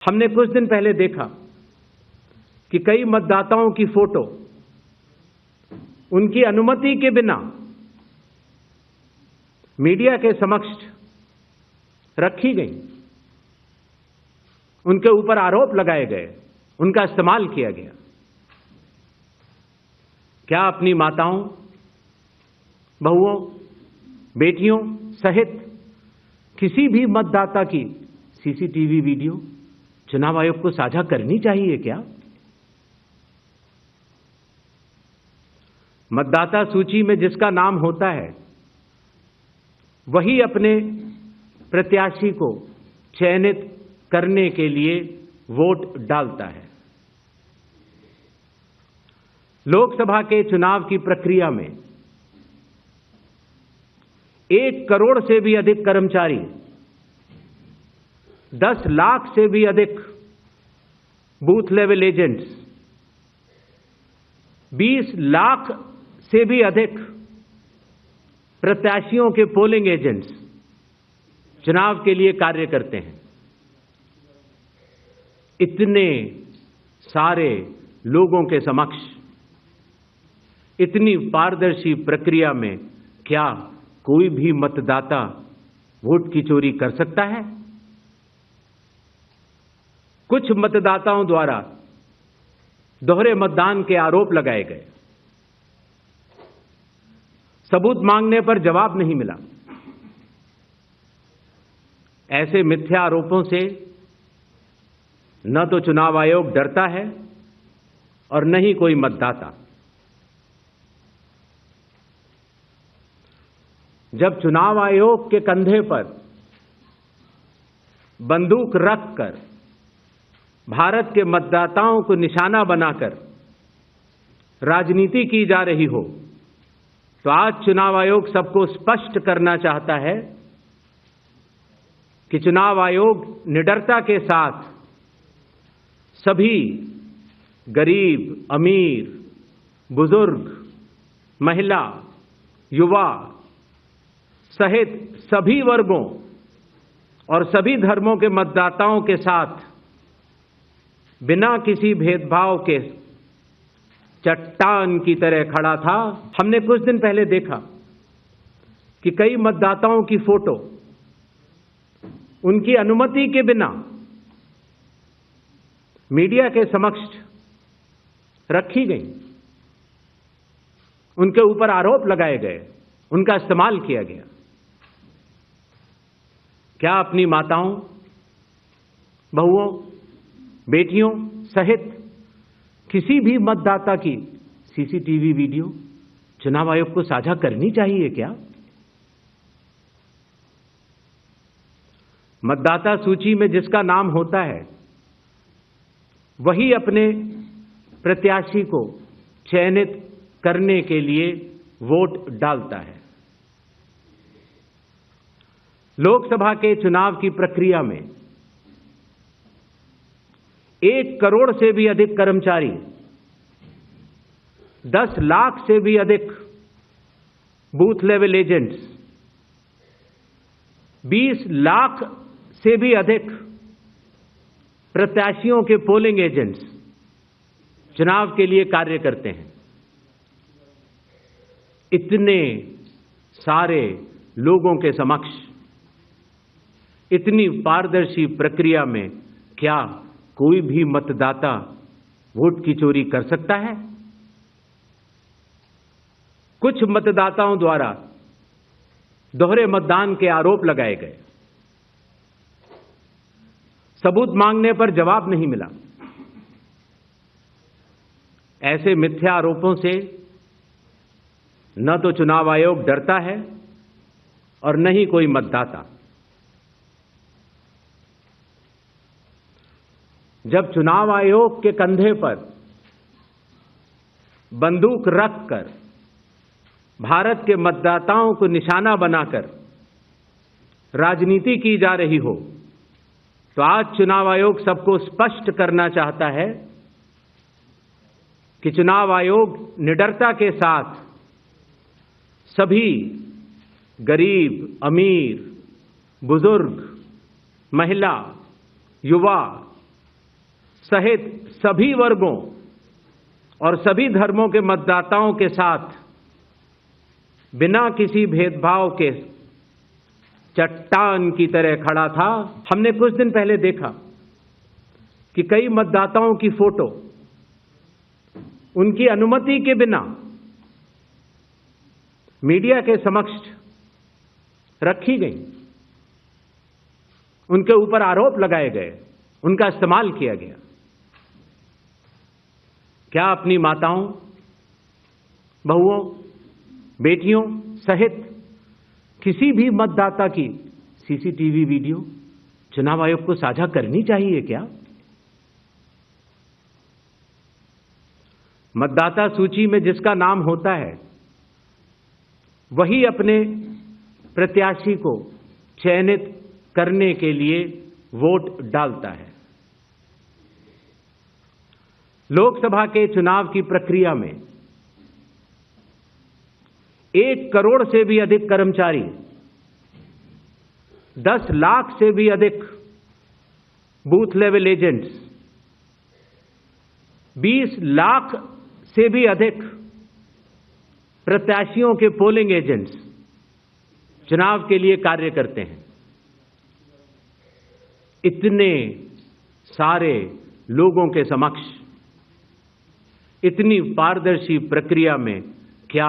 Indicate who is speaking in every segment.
Speaker 1: हमने कुछ दिन पहले देखा कि कई मतदाताओं की फोटो उनकी अनुमति के बिना मीडिया के समक्ष रखी गई, उनके ऊपर आरोप लगाए गए, उनका इस्तेमाल किया गया। क्या अपनी माताओं, बहुओं, बेटियों सहित किसी भी मतदाता की सीसीटीवी वीडियो चुनाव आयोग को साझा करनी चाहिए क्या? मतदाता सूची में जिसका नाम होता है वही अपने प्रत्याशी को चयनित करने के लिए वोट डालता है। लोकसभा के चुनाव की प्रक्रिया में 1 करोड़ से भी अधिक कर्मचारी, 10 लाख से भी अधिक बूथ लेवल एजेंट्स, 20 लाख से भी अधिक प्रत्याशियों के पोलिंग एजेंट्स चुनाव के लिए कार्य करते हैं। इतने सारे लोगों के समक्ष इतनी पारदर्शी प्रक्रिया में क्या कोई भी मतदाता वोट की चोरी कर सकता है? कुछ मतदाताओं द्वारा दोहरे मतदान के आरोप लगाए गए, सबूत मांगने पर जवाब नहीं मिला। ऐसे मिथ्या आरोपों से न तो चुनाव आयोग डरता है और न ही कोई मतदाता। जब चुनाव आयोग के कंधे पर बंदूक रखकर भारत के मतदाताओं को निशाना बनाकर राजनीति की जा रही हो, तो आज चुनाव आयोग सबको स्पष्ट करना चाहता है कि चुनाव आयोग निडरता के साथ सभी गरीब, अमीर, बुजुर्ग, महिला, युवा सहित सभी वर्गों और सभी धर्मों के मतदाताओं के साथ बिना किसी भेदभाव के चट्टान की तरह खड़ा था। हमने कुछ दिन पहले देखा कि कई मतदाताओं की फोटो उनकी अनुमति के बिना मीडिया के समक्ष रखी गई, उनके ऊपर आरोप लगाए गए, उनका इस्तेमाल किया गया। क्या अपनी माताओं, बहुओं, बेटियों सहित किसी भी मतदाता की सीसीटीवी वीडियो चुनाव आयोग को साझा करनी चाहिए क्या? मतदाता सूची में जिसका नाम होता है वही अपने प्रत्याशी को चयनित करने के लिए वोट डालता है। लोकसभा के चुनाव की प्रक्रिया में 1 करोड़ से भी अधिक कर्मचारी, 10 लाख से भी अधिक बूथ लेवल एजेंट्स, 20 लाख से भी अधिक प्रत्याशियों के पोलिंग एजेंट्स चुनाव के लिए कार्य करते हैं। इतने सारे लोगों के समक्ष इतनी पारदर्शी प्रक्रिया में क्या कोई भी मतदाता वोट की चोरी कर सकता है? कुछ मतदाताओं द्वारा दोहरे मतदान के आरोप लगाए गए, सबूत मांगने पर जवाब नहीं मिला। ऐसे मिथ्या आरोपों से न तो चुनाव आयोग डरता है और न ही कोई मतदाता। जब चुनाव आयोग के कंधे पर बंदूक रखकर भारत के मतदाताओं को निशाना बनाकर राजनीति की जा रही हो, तो आज चुनाव आयोग सबको स्पष्ट करना चाहता है कि चुनाव आयोग निडरता के साथ सभी गरीब, अमीर, बुजुर्ग, महिला, युवा सहित सभी वर्गों और सभी धर्मों के मतदाताओं के साथ बिना किसी भेदभाव के चट्टान की तरह खड़ा था। हमने कुछ दिन पहले देखा कि कई मतदाताओं की फोटो उनकी अनुमति के बिना मीडिया के समक्ष रखी गई, उनके ऊपर आरोप लगाए गए, उनका इस्तेमाल किया गया। क्या अपनी माताओं, बहुओं, बेटियों सहित किसी भी मतदाता की सीसीटीवी वीडियो चुनाव आयोग को साझा करनी चाहिए क्या? मतदाता सूची में जिसका नाम होता है वही अपने प्रत्याशी को चयनित करने के लिए वोट डालता है। लोकसभा के चुनाव की प्रक्रिया में 1 करोड़ से भी अधिक कर्मचारी, 10 लाख से भी अधिक बूथ लेवल एजेंट्स, 20 लाख से भी अधिक प्रत्याशियों के पोलिंग एजेंट्स चुनाव के लिए कार्य करते हैं। इतने सारे लोगों के समक्ष इतनी पारदर्शी प्रक्रिया में क्या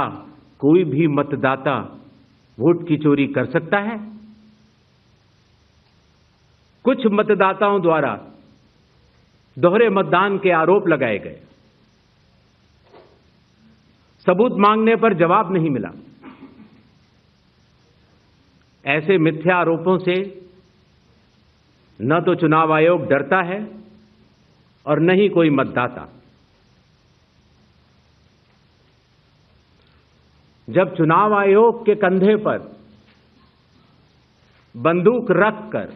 Speaker 1: कोई भी मतदाता वोट की चोरी कर सकता है? कुछ मतदाताओं द्वारा दोहरे मतदान के आरोप लगाए गए, सबूत मांगने पर जवाब नहीं मिला। ऐसे मिथ्या आरोपों से न तो चुनाव आयोग डरता है और न ही कोई मतदाता। जब चुनाव आयोग के कंधे पर बंदूक रखकर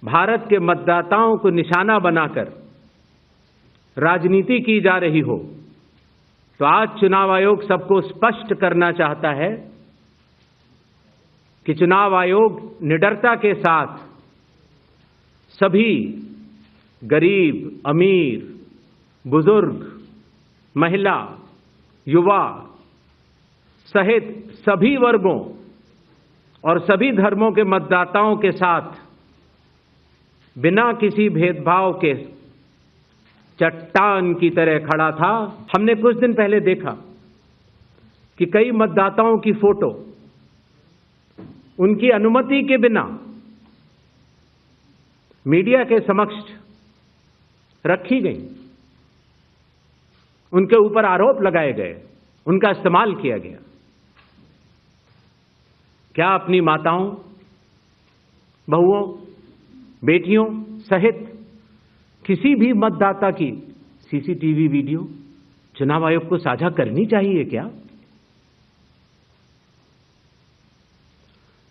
Speaker 1: भारत के मतदाताओं को निशाना बनाकर राजनीति की जा रही हो, तो आज चुनाव आयोग सबको स्पष्ट करना चाहता है कि चुनाव आयोग निडरता के साथ सभी गरीब, अमीर, बुजुर्ग, महिला, युवा सहित सभी वर्गों और सभी धर्मों के मतदाताओं के साथ बिना किसी भेदभाव के चट्टान की तरह खड़ा था। हमने कुछ दिन पहले देखा कि कई मतदाताओं की फोटो उनकी अनुमति के बिना मीडिया के समक्ष रखी गई, उनके ऊपर आरोप लगाए गए, उनका इस्तेमाल किया गया। क्या अपनी माताओं, बहुओं, बेटियों सहित किसी भी मतदाता की सीसीटीवी वीडियो चुनाव आयोग को साझा करनी चाहिए क्या?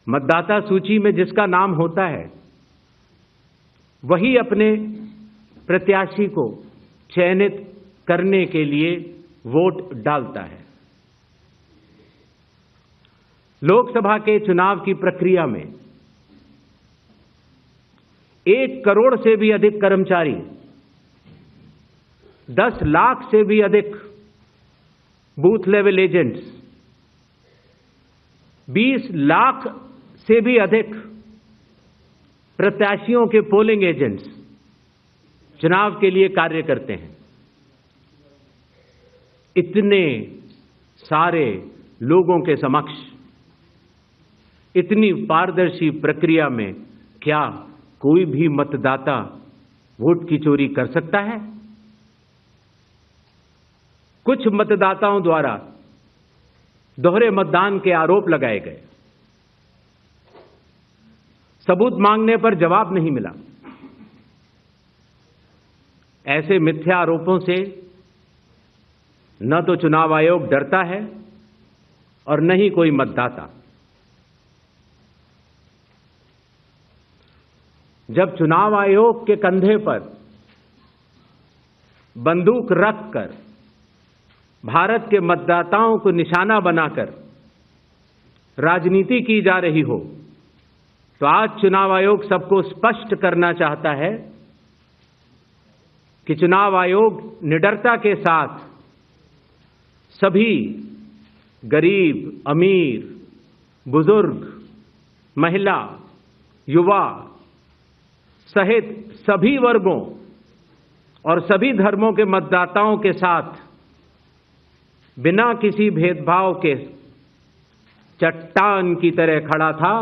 Speaker 1: मतदाता सूची में जिसका नाम होता है वही अपने प्रत्याशी को चयनित करने के लिए वोट डालता है। लोकसभा के चुनाव की प्रक्रिया में 1 करोड़ से भी अधिक कर्मचारी, 10 लाख से भी अधिक बूथ लेवल एजेंट्स, 20 लाख से भी अधिक प्रत्याशियों के पोलिंग एजेंट्स चुनाव के लिए कार्य करते हैं। इतने सारे लोगों के समक्ष इतनी पारदर्शी प्रक्रिया में क्या कोई भी मतदाता वोट की चोरी कर सकता है? कुछ मतदाताओं द्वारा दोहरे मतदान के आरोप लगाए गए, सबूत मांगने पर जवाब नहीं मिला। ऐसे मिथ्या आरोपों से न तो चुनाव आयोग डरता है और न ही कोई मतदाता। जब चुनाव आयोग के कंधे पर बंदूक रखकर भारत के मतदाताओं को निशाना बनाकर राजनीति की जा रही हो, तो आज चुनाव आयोग सबको स्पष्ट करना चाहता है कि चुनाव आयोग निडरता के साथ सभी गरीब, अमीर, बुजुर्ग, महिला, युवा सहित सभी वर्गों और सभी धर्मों के मतदाताओं के साथ बिना किसी भेदभाव के चट्टान की तरह खड़ा था।